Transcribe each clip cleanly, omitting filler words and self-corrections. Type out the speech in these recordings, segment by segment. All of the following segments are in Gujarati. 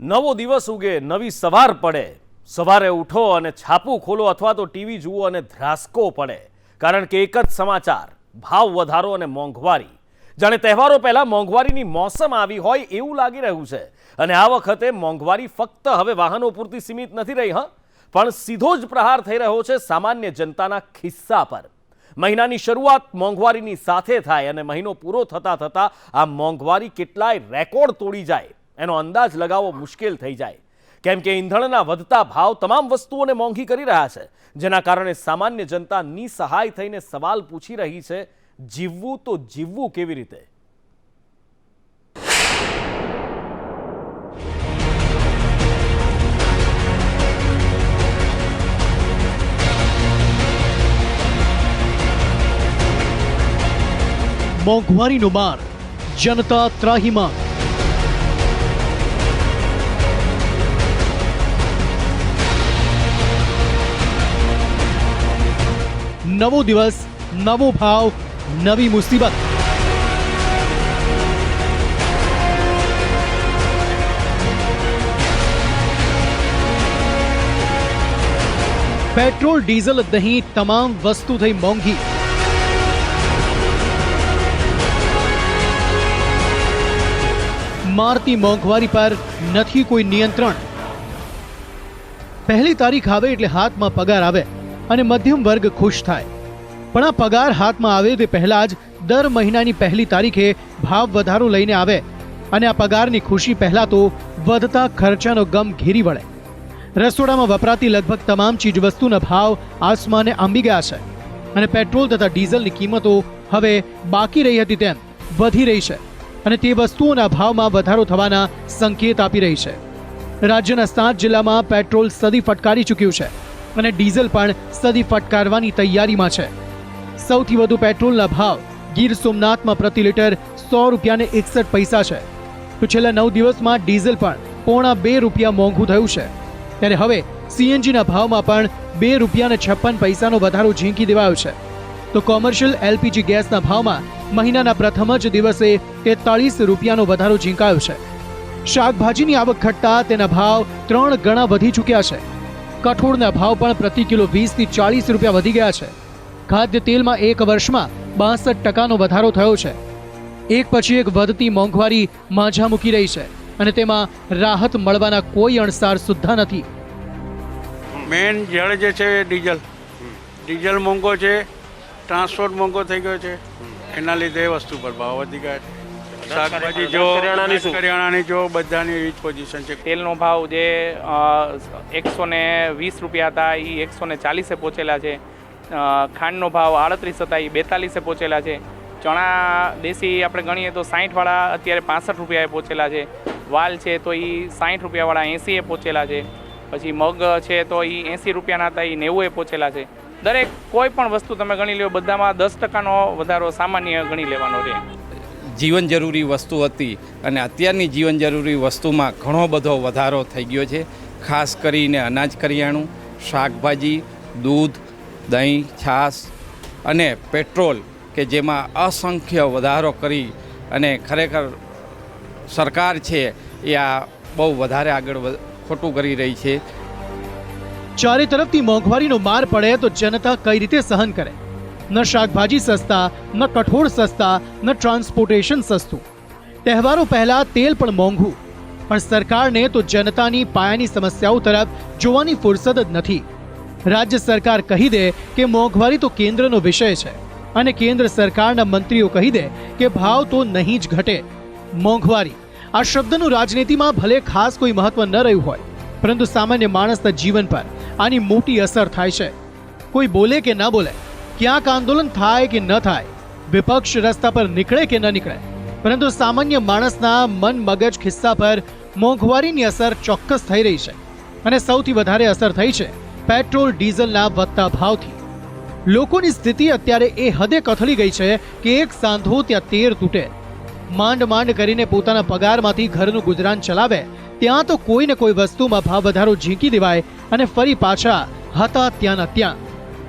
નવો દિવસ ઉગે, નવી સવાર પડે, સવારે ઉઠો અને છાપું ખોલો અથવા તો ટીવી જુઓ અને ધ્રાસકો પડે, કારણ કે એક જ સમાચાર: ભાવ વધારો અને મોંઘવારી. જાણે તહેવારો પહેલા મોંઘવારીની મોસમ આવી હોય એવું લાગી રહ્યું છે. અને આ વખતે મોંઘવારી ફક્ત હવે વાહનો પૂરતી સીમિત નથી રહી, પણ સીધો જ પ્રહાર થઈ રહ્યો છે સામાન્ય જનતાના ખિસ્સા પર. મહિનાની શરૂઆત મોંઘવારીની સાથે થાય અને મહિનો પૂરો થતા થતા આ મોંઘવારી કેટલાય રેકોર્ડ તોડી જાય એનો અંદાજ લગાવવો મુશ્કેલ થઈ જાય. કેમ કે ઈંધણના વધતા ભાવ તમામ વસ્તુઓને મોંઘી કરી રહ્યા છે, જેના કારણે સામાન્ય જનતા નિસહાય થઈને સવાલ પૂછી રહી છે: જીવવું તો જીવવું કેવી રીતે? મોંઘવારીનો માર, જનતા ત્રાહિમામ. નવો દિવસ, નવો ભાવ, નવી મુસીબત. પેટ્રોલ, ડીઝલ, દહીં, તમામ વસ્તુ થઈ મોંઘી. મારતી મોંઘવારી પર નથી કોઈ નિયંત્રણ. પહેલી તારીખ આવે એટલે હાથમાં પગાર આવે અને મધ્યમ વર્ગ ખુશ થાય. પણ આ પગાર હાથમાં આવે તે પહેલા જ દર મહિનાની પહેલી તારીખે ભાવ વધારો લઈને આવે અને આ પગારની ખુશી પહેલા તો વધતા ખર્ચાનો ગમ ઘેરી વળે. રસોડામાં વપરાતી લગભગ તમામ ચીજવસ્તુના ભાવ આસમાને આંબી ગયા છે અને પેટ્રોલ તથા ડીઝલની કિંમતો હવે બાકી રહી હતી તેમ વધી રહી છે અને તે વસ્તુઓના ભાવમાં વધારો થવાના સંકેત આપી રહી છે. રાજ્યના 7 જિલ્લામાં પેટ્રોલ સદી ફટકારી ચૂક્યું છે અને ડીઝલ પણ સદી ફટકારવાની તૈયારીમાં છે. સૌથી વધુ પેટ્રોલના ભાવ ગીર સોમનાથમાં પ્રતિ લીટર 100 રૂપિયાને 61 પૈસા છે, તો છેલ્લા 9 દિવસમાં ડીઝલ પણ પોણા 2 રૂપિયા મોંઘું થયું છે. ત્યારે હવે સીએનજીના ભાવમાં પણ 2 રૂપિયાને 56 પૈસાનો વધારો ઝીંકી દેવાયો છે. તો કોમર્શિયલ એલપીજી ગેસના ભાવમાં મહિનાના પ્રથમ જ દિવસે 43 રૂપિયાનો વધારો ઝીંકાયો છે. શાકભાજીની આવક ઘટતા તેના ભાવ 3 ગણા વધી ચૂક્યા છે. કઠોળના ભાવ પણ પ્રતિ કિલો 20 થી 40 રૂપિયા વધી ગયા છે. ખાદ્ય તેલમાં એક વર્ષમાં 62% વધારો થયો છે. એક પછી એક વધતી મોંઘવારી માઝા મૂકી રહી છે અને તેમાં રાહત મળવાના કોઈ અણસાર સુદ્ધા નથી. મેન જળ જે છે ડીઝલ મોંઘો છે, ટ્રાન્સપોર્ટ મોંઘો થઈ ગયો છે, એના લીધે વસ્તુ પર ભાવ વધી ગયા છે. શાકભાજી જો, કરિયાણાની જો, બધાની એવી જ પોઝિશન છે. તેલનો ભાવ જે 120 રૂપિયા હતા એ 140 પહોંચેલા છે. ખાંડનો ભાવ 38 હતા એ 42 પહોંચેલા છે. ચણા દેશી આપણે ગણીએ તો 60 વાળા અત્યારે 65 રૂપિયાએ પહોંચેલા છે. વાલ છે તો એ 60 રૂપિયાવાળા 80 પહોંચેલા છે. પછી મગ છે તો એ 80 રૂપિયાના હતા એ 90 પહોંચેલા છે. દરેક કોઈ પણ વસ્તુ તમે ગણી લો, બધામાં 10%નો વધારો સામાન્ય ગણી લેવાનો રહે. જીવન જરૂરી વસ્તુ હતી અને અત્યારની જીવન જરૂરી વસ્તુમાં ઘણો બધો વધારો થઈ ગયો છે. ખાસ કરીને અનાજ, કરિયાણું, શાકભાજી, દૂધ, દહીં, છાશ અને પેટ્રોલ, કે જેમાં અસંખ્ય વધારો કરી અને ખરેખર સરકાર છે એ આ બહુ વધારે આગળ ખોટું કરી રહી છે. ચારે તરફથી મોંઘવારીનો માર પડે તો જનતા કઈ રીતે સહન કરે? ન શાકભાજી સસ્તા, ન કઠોળ સસ્તા, ન ટ્રાન્સપોર્ટેશન સસ્તું. તહેવારો પહેલા તેલ પણ મોંઘું. પણ સરકારને તો જનતાની પાયાની સમસ્યાઓ તરફ જોવાની ફુરસદ જ નથી. રાજ્ય સરકાર કહી દે કે મોંઘવારી તો કેન્દ્રનો વિષય છે અને કેન્દ્ર સરકારના મંત્રીઓ કહી દે કે ભાવ તો નહીં જ ઘટે. મોંઘવારી આ શબ્દનું રાજનીતિમાં ભલે ખાસ કોઈ મહત્વ ન રહ્યું હોય, પરંતુ સામાન્ય માણસના જીવન પર આની મોટી અસર થાય છે. કોઈ બોલે કે ન બોલે, ક્યાંક આંદોલન થાય કે ન થાય, વિપક્ષ રસ્તા પર નીકળે કે ન નીકળે, પરંતુ સામાન્ય માણસના મન, મગજ, ખિસ્સા પર મોંઘવારીની અસર ચોક્કસ થઈ રહી છે. અને સૌથી વધારે અસર થઈ છે પેટ્રોલ, ડીઝલના વધતા ભાવથી. લોકોની સ્થિતિ અત્યારે એ હદે કથળી ગઈ છે કે એક સાંધો ત્યાં 13 તૂટે. માંડ માંડ કરીને પોતાના પગારમાંથી ઘરનું ગુજરાન ચલાવે ત્યાં તો કોઈને કોઈ વસ્તુમાં ભાવ વધારો ઝીંકી દેવાય અને ફરી પાછા હતા ત્યાંના ત્યાં.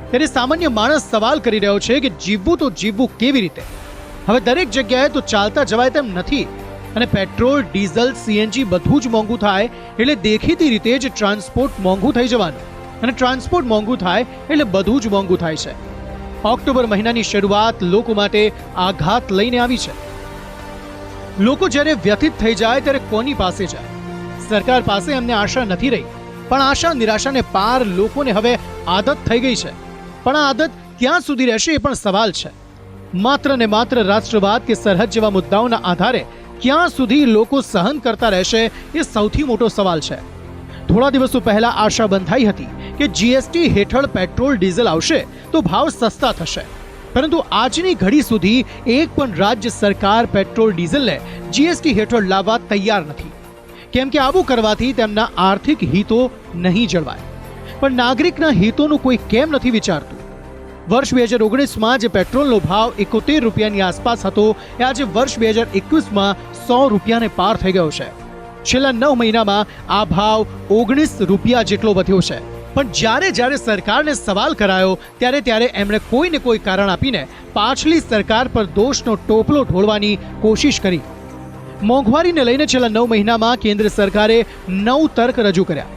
ત્યારે સામાન્ય માણસ સવાલ કરી રહ્યો છે કે જીવવું તો જીવવું કેવી રીતે? હવે દરેક જગ્યાએ તો ચાલતા જવાય તેમ નથી. અને પેટ્રોલ, ડીઝલ, સીએનજી બધું જ મોંઘું થાય એટલે દેખીતી રીતે જ ટ્રાન્સપોર્ટ મોંઘું થઈ જવાનું, અને ટ્રાન્સપોર્ટ મોંઘું થાય એટલે બધું જ મોંઘું થાય છે. ઓક્ટોબર મહિનાની શરૂઆત લોકો માટે આઘાત લઈને આવી છે. લોકો જ્યારે વ્યથિત થઈ જાય ત્યારે કોની પાસે જાય? સરકાર પાસે એમને આશા નથી રહી, પણ આશા નિરાશાને પાર લોકોને હવે આદત થઈ ગઈ છે. પણ આ આદત ક્યાં સુધી રહેશે એ પણ સવાલ છે. માત્ર ને માત્ર રાષ્ટ્રવાદ કે સરહદ જેવા મુદ્દાઓના આધારે ક્યાં સુધી લોકો સહન કરતા રહેશે એ સૌથી મોટો સવાલ છે. થોડા દિવસો પહેલા આશા બંધાઈ હતી કે જીએસટી હેઠળ પેટ્રોલ, ડીઝલ આવશે તો ભાવ સસ્તા થશે, પરંતુ આજની ઘડી સુધી એક પણ રાજ્ય સરકાર પેટ્રોલ, ડીઝલને જીએસટી હેઠળ લાવવા તૈયાર નથી, કેમ કે આવું કરવાથી તેમના આર્થિક હિતો નહીં જળવાય. પણ નાગરિકના હિતોનું કોઈ કેમ નથી વિચારતું? વર્ષ 2019માં જે પેટ્રોલનો ભાવ 71 રૂપિયાની આસપાસ હતો એ આજે વર્ષ 2021માં 100 રૂપિયાને પાર થઈ ગયો છે. છેલ્લા 9 મહિનામાં આ ભાવ 19 રૂપિયા જેટલો વધ્યો છે. પણ જ્યારે સરકારને સવાલ કરાયો ત્યારે એમણે કોઈને કોઈ કારણ આપીને પાછલી સરકાર પર દોષનો ટોપલો ઢોળવાની કોશિશ કરી. મોંઘવારીને લઈને છેલ્લા 9 મહિનામાં કેન્દ્ર સરકારે 9 તર્ક રજૂ કર્યા.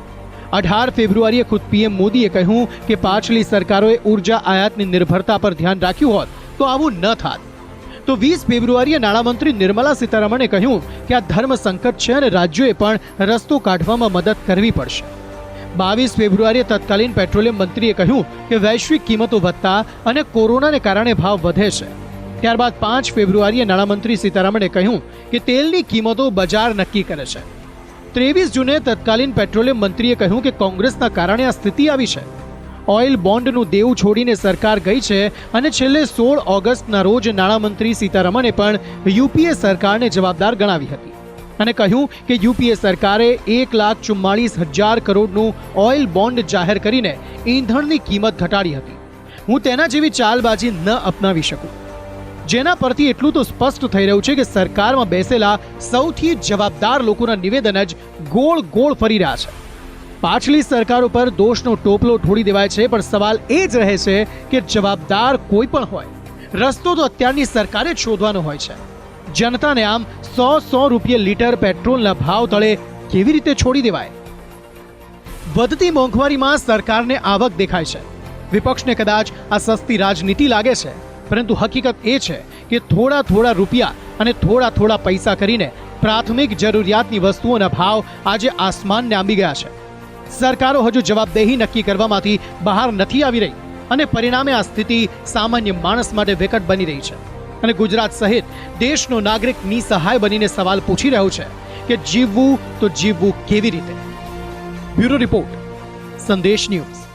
18 ફેબ્રુઆરીએ ખુદ પીએમ મોદીએ કહ્યું કે પાછલી સરકારોએ ઉર્જા આયાતની નિર્ભરતા પર ધ્યાન રાખ્યું હોત તો આવું ન થાત. તો 20 ફેબ્રુઆરીએ નાણામંત્રી નિર્મલા સીતારમણે કહ્યું કે આ ધર્મ સંકટ છે અને રાજ્યોએ પણ રસ્તો કાઢવામાં મદદ કરવી પડશે. 22 ફેબ્રુઆરીએ તત્કાલીન પેટ્રોલિયમ મંત્રીએ કહ્યું કે વૈશ્વિક કિંમતો વધતા અને કોરોનાને કારણે ભાવ વધે છે. ત્યારબાદ 5 ફેબ્રુઆરીએ નાણામંત્રી સીતારમણે કહ્યું કે તેલની કિંમતો બજાર નક્કી કરે છે. 23 જૂને તત્કાલીન પેટ્રોલિયમ મંત્રીએ કહ્યું કે કોંગ્રેસના કારણે આ સ્થિતિ આવી છે. ઓઇલ બોન્ડનું દેવું છોડીને સરકાર ગઈ છે અને છેલ્લે 16 ઓગસ્ટના રોજ નાણામંત્રી સીતારમણે પણ યુપીએ સરકારને જવાબદાર ગણાવી હતી અને કહ્યું કે યુપીએ સરકારે 1,44,000 કરોડનું ઓઇલ બોન્ડ જાહેર કરીને ઈંધણની કિંમત ઘટાડી હતી. હું તેના જેવી ચાલબાજી ન અપનાવી શકું. જેના પરથી એટલું તો સ્પષ્ટ થઈ રહ્યું છે કે સરકારમાં બેસેલા સૌથી જવાબદાર લોકોના નિવેદન જ ગોળ ગોળ ફરી રહ્યા છે. પાછલી સરકારો પર દોષનો ટોપલો ઢોળી દેવાય છે, પણ સવાલ એ જ રહે છે કે જવાબદાર કોઈ પણ હોય, રસ્તો તો અત્યારની સરકારે જ શોધવાનો હોય છે. જનતાને આમ 100 રૂપિયા લીટર પેટ્રોલના ભાવ તળે કેવી રીતે છોડી દેવાય? વધતી મોંઘવારીમાં સરકારને આવક દેખાય છે. વિપક્ષને કદાચ આ સસ્તી રાજનીતિ લાગે છે, પરંતુ હકીકત એ છે કે થોડા રૂપિયા અને થોડા પૈસા કરીને પ્રાથમિક જરૂરિયાતની વસ્તુઓના ભાવ આજે આસમાનને આંબી ગયા છે. સરકારો હજુ જવાબદેહી નક્કી કરવામાંથી બહાર નથી આવી રહી અને પરિણામે આ સ્થિતિ સામાન્ય માણસ માટે વિકટ બની રહી છે. અને ગુજરાત સહિત દેશનો નાગરિક નિસહાય બનીને સવાલ પૂછી રહ્યો છે કે જીવવું તો જીવવું કેવી રીતે? બ્યુરો રિપોર્ટ, સંદેશ ન્યૂઝ.